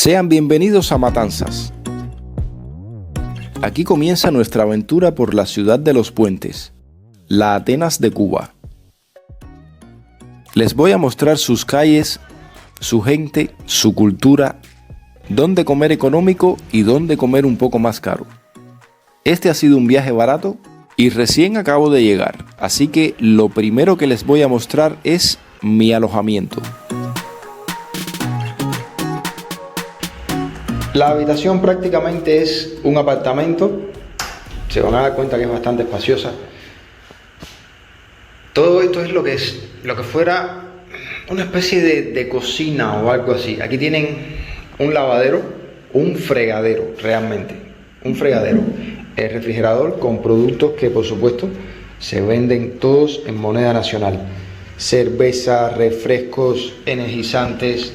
Sean bienvenidos a Matanzas. Aquí comienza nuestra aventura por la ciudad de los puentes, la Atenas de Cuba. Les voy a mostrar sus calles, su gente, su cultura, dónde comer económico y dónde comer un poco más caro. Este ha sido un viaje barato y recién acabo de llegar, así que lo primero que les voy a mostrar es mi alojamiento. La habitación prácticamente es un apartamento, se van a dar cuenta que es bastante espaciosa. Todo esto es lo que fuera una especie de cocina o algo así. Aquí tienen un lavadero, un fregadero realmente, un fregadero, el refrigerador con productos que por supuesto se venden todos en moneda nacional. Cerveza, refrescos, energizantes,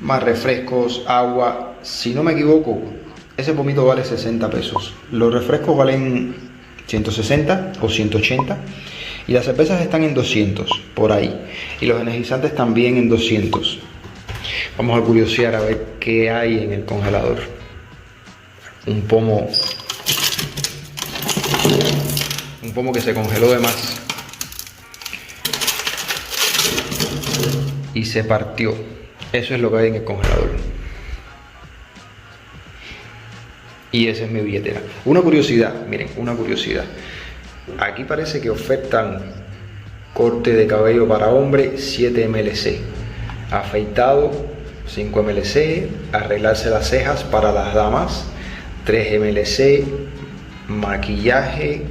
más refrescos, agua. Si no me equivoco, ese pomito vale 60 pesos. Los refrescos valen 160 o 180 y las cervezas están en 200 por ahí. Y los energizantes también en 200. Vamos a curiosear a ver qué hay en el congelador. Un pomo que se congeló de más y se partió. Eso es lo que hay en el congelador. Y esa es mi billetera. Una curiosidad, miren, una curiosidad. Aquí parece que ofertan corte de cabello para hombre 7 MLC, afeitado 5 MLC, arreglarse las cejas para las damas 3 MLC, maquillaje,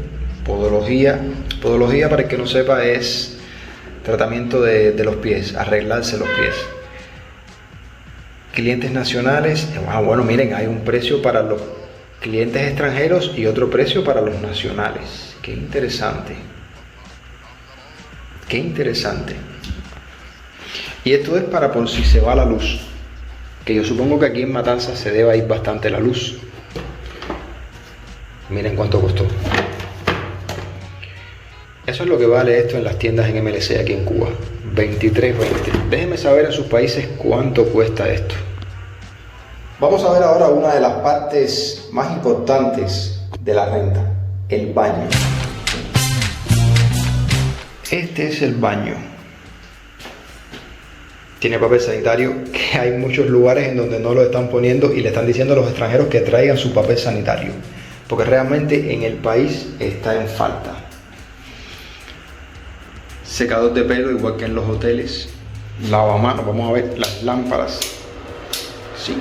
podología. Podología, para el que no sepa, es tratamiento de los pies, arreglarse los pies. Clientes nacionales, bueno, miren, hay un precio para los clientes extranjeros y otro precio para los nacionales. Qué interesante. Qué interesante. Y esto es para por si se va la luz, que yo supongo que aquí en Matanzas se debe ir bastante la luz. Miren cuánto costó. Eso es lo que vale esto en las tiendas en MLC aquí en Cuba. 23.20. Déjenme saber en sus países cuánto cuesta esto. Vamos a ver ahora una de las partes más importantes de la renta, el baño. Este es el baño. Tiene papel sanitario, que hay muchos lugares en donde no lo están poniendo y le están diciendo a los extranjeros que traigan su papel sanitario, porque realmente en el país está en falta. Secador de pelo, igual que en los hoteles. Lavamanos, vamos a ver las lámparas. Sí.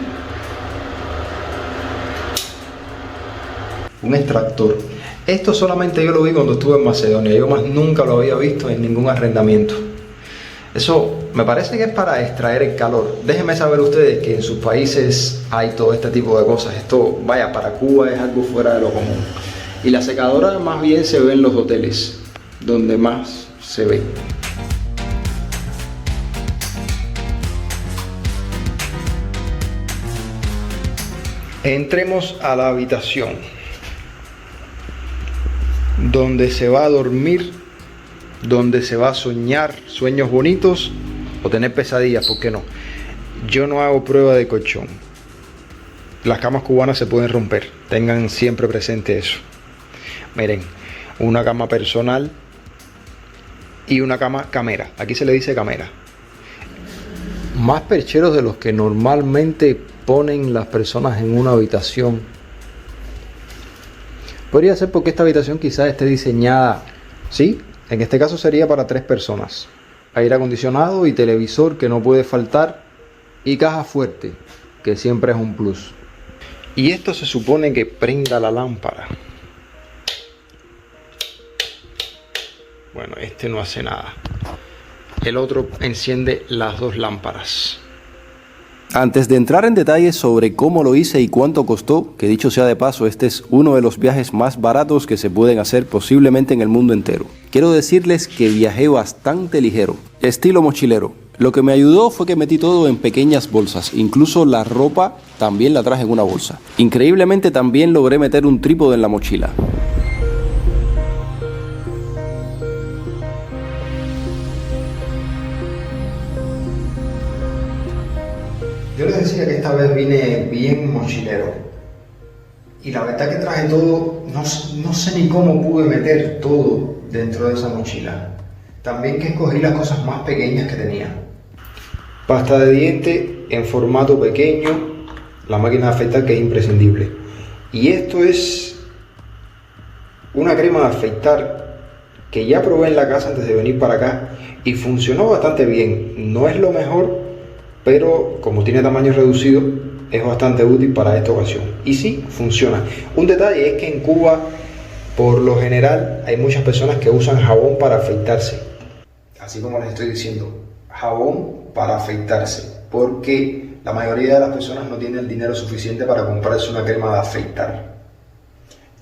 Un extractor. Esto solamente yo lo vi cuando estuve en Macedonia. Yo más nunca lo había visto en ningún arrendamiento. Eso me parece que es para extraer el calor. Déjenme saber ustedes que en sus países hay todo este tipo de cosas. Esto, vaya, para Cuba es algo fuera de lo común. Y la secadora más bien se ve en los hoteles, donde más se ve. Entremos a la habitación donde se va a dormir, donde se va a soñar sueños bonitos o tener pesadillas, ¿por qué no? Yo no hago prueba de colchón. Las camas cubanas se pueden romper, tengan siempre presente eso. Miren, una cama personal y una cama camera. Aquí se le dice camera. Más percheros de los que normalmente ponen las personas en una habitación. Podría ser porque esta habitación quizás esté diseñada, sí, en este caso sería para 3 personas. Aire acondicionado y televisor que no puede faltar y caja fuerte, que siempre es un plus. Y esto se supone que prenda la lámpara. Bueno, este no hace nada. El otro enciende las 2 lámparas. Antes de entrar en detalles sobre cómo lo hice y cuánto costó, que dicho sea de paso, este es uno de los viajes más baratos que se pueden hacer posiblemente en el mundo entero. Quiero decirles que viajé bastante ligero, estilo mochilero. Lo que me ayudó fue que metí todo en pequeñas bolsas, incluso la ropa también la traje en una bolsa. Increíblemente también logré meter un trípode en la mochila. Yo les decía que esta vez vine bien mochilero. Y la verdad que traje todo, no sé ni cómo pude meter todo dentro de esa mochila. También que escogí las cosas más pequeñas que tenía. Pasta de dientes en formato pequeño, la máquina de afeitar que es imprescindible. Y esto es una crema de afeitar que ya probé en la casa antes de venir para acá y funcionó bastante bien. No es lo mejor, pero como tiene tamaño reducido, es bastante útil para esta ocasión. Y sí, funciona. Un detalle es que en Cuba, por lo general, hay muchas personas que usan jabón para afeitarse. Así como les estoy diciendo, jabón para afeitarse, porque la mayoría de las personas no tienen el dinero suficiente para comprarse una crema de afeitar.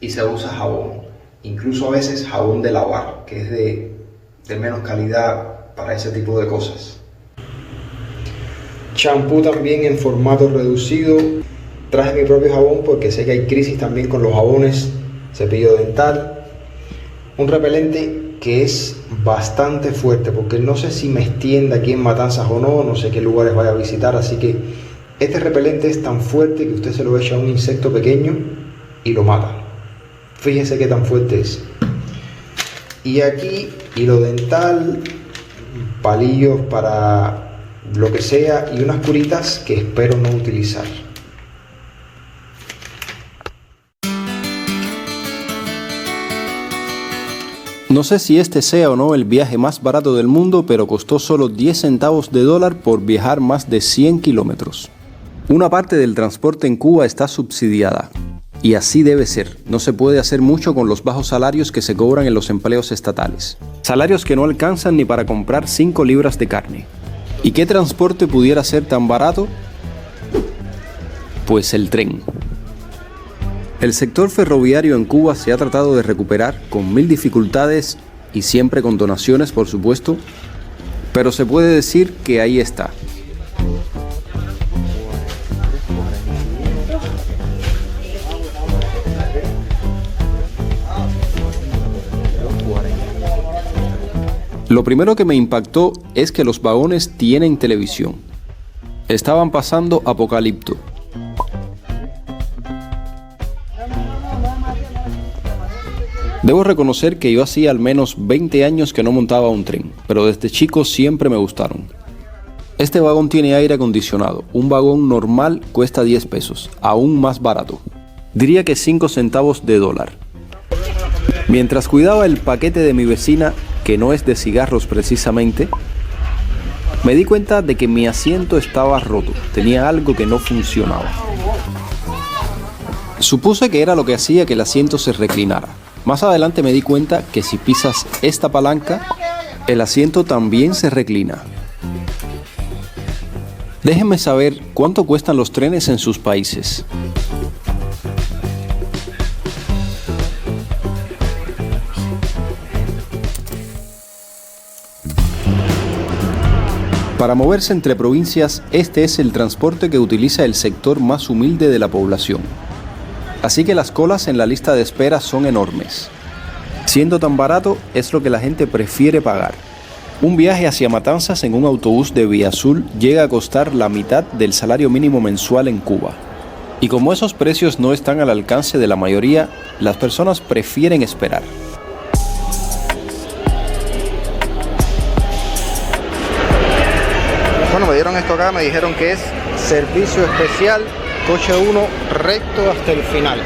Y se usa jabón. Incluso a veces jabón de lavar, que es de menos calidad para ese tipo de cosas. Champú también en formato reducido. Traje mi propio jabón porque sé que hay crisis también con los jabones. Cepillo dental. Un repelente que es bastante fuerte porque no sé si me extiende aquí en Matanzas o no, no sé qué lugares vaya a visitar, así que este repelente es tan fuerte que usted se lo echa a un insecto pequeño y lo mata. Fíjense qué tan fuerte es. Y aquí hilo dental, palillos para lo que sea y unas curitas que espero no utilizar. No sé si este sea o no el viaje más barato del mundo, pero costó solo 10 centavos de dólar por viajar más de 100 kilómetros. Una parte del transporte en Cuba está subsidiada. Y así debe ser. No se puede hacer mucho con los bajos salarios que se cobran en los empleos estatales. Salarios que no alcanzan ni para comprar 5 libras de carne. ¿Y qué transporte pudiera ser tan barato? Pues el tren. El sector ferroviario en Cuba se ha tratado de recuperar con 1000 dificultades y siempre con donaciones, por supuesto, pero se puede decir que ahí está. Lo primero que me impactó es que los vagones tienen televisión. Estaban pasando Apocalipto. Debo reconocer que yo hacía al menos 20 años que no montaba un tren, pero desde chico siempre me gustaron. Este vagón tiene aire acondicionado. Un vagón normal cuesta 10 pesos, aún más barato. Diría que 5 centavos de dólar. Mientras cuidaba el paquete de mi vecina, que no es de cigarros precisamente, me di cuenta de que mi asiento estaba roto, tenía algo que no funcionaba. Supuse que era lo que hacía que el asiento se reclinara. Más adelante me di cuenta que si pisas esta palanca, el asiento también se reclina. Déjenme saber cuánto cuestan los trenes en sus países. Para moverse entre provincias, este es el transporte que utiliza el sector más humilde de la población. Así que las colas en la lista de espera son enormes. Siendo tan barato, es lo que la gente prefiere pagar. Un viaje hacia Matanzas en un autobús de Vía Azul llega a costar la mitad del salario mínimo mensual en Cuba. Y como esos precios no están al alcance de la mayoría, las personas prefieren esperar. Bueno, me dieron esto acá, me dijeron que es servicio especial, coche 1 recto hasta el final.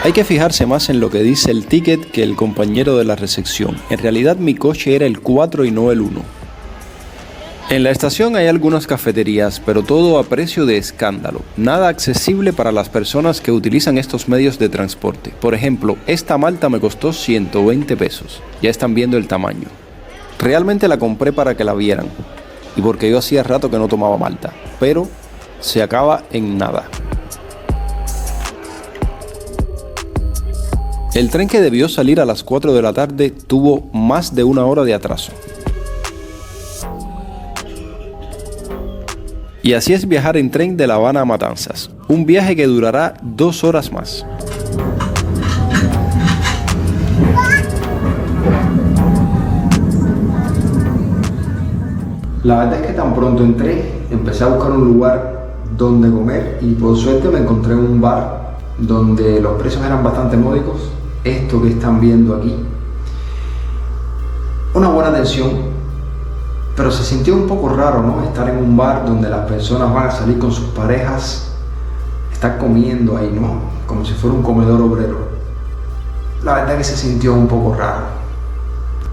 Hay que fijarse más en lo que dice el ticket que el compañero de la recepción. En realidad mi coche era el 4 y no el 1. En la estación hay algunas cafeterías, pero todo a precio de escándalo. Nada accesible para las personas que utilizan estos medios de transporte. Por ejemplo, esta malta me costó 120 pesos. Ya están viendo el tamaño. Realmente la compré para que la vieran. Y porque yo hacía rato que no tomaba malta, pero se acaba en nada. El tren que debió salir a las 4 de la tarde tuvo más de 1 hora de atraso. Y así es viajar en tren de La Habana a Matanzas, un viaje que durará 2 horas más. La verdad es que tan pronto entré, empecé a buscar un lugar dónde comer y por suerte me encontré en un bar donde los precios eran bastante módicos. Esto que están viendo aquí, una buena atención, pero se sintió un poco raro, ¿no? Estar en un bar donde las personas van a salir con sus parejas, estar comiendo ahí, ¿no? Como si fuera un comedor obrero. La verdad que se sintió un poco raro.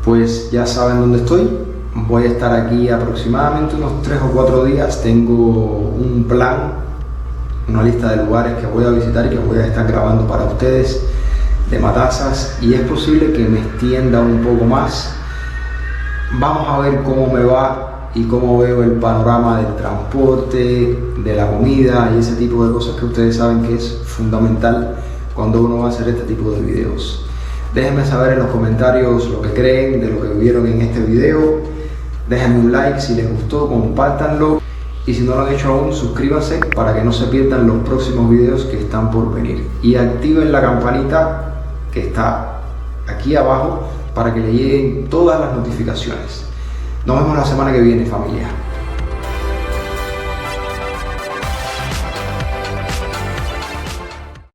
Pues ya saben dónde estoy. Voy a estar aquí aproximadamente unos 3 o 4 días. Tengo un plan, una lista de lugares que voy a visitar y que voy a estar grabando para ustedes de Matanzas, y es posible que me extienda un poco más. Vamos a ver cómo me va y cómo veo el panorama del transporte, de la comida y ese tipo de cosas que ustedes saben que es fundamental cuando uno va a hacer este tipo de videos. Déjenme saber en los comentarios lo que creen de lo que vieron en este video. Déjenme un like si les gustó, compártanlo, y si no lo han hecho aún, suscríbanse para que no se pierdan los próximos videos que están por venir, y activen la campanita que está aquí abajo para que le lleguen todas las notificaciones. Nos vemos la semana que viene, familia.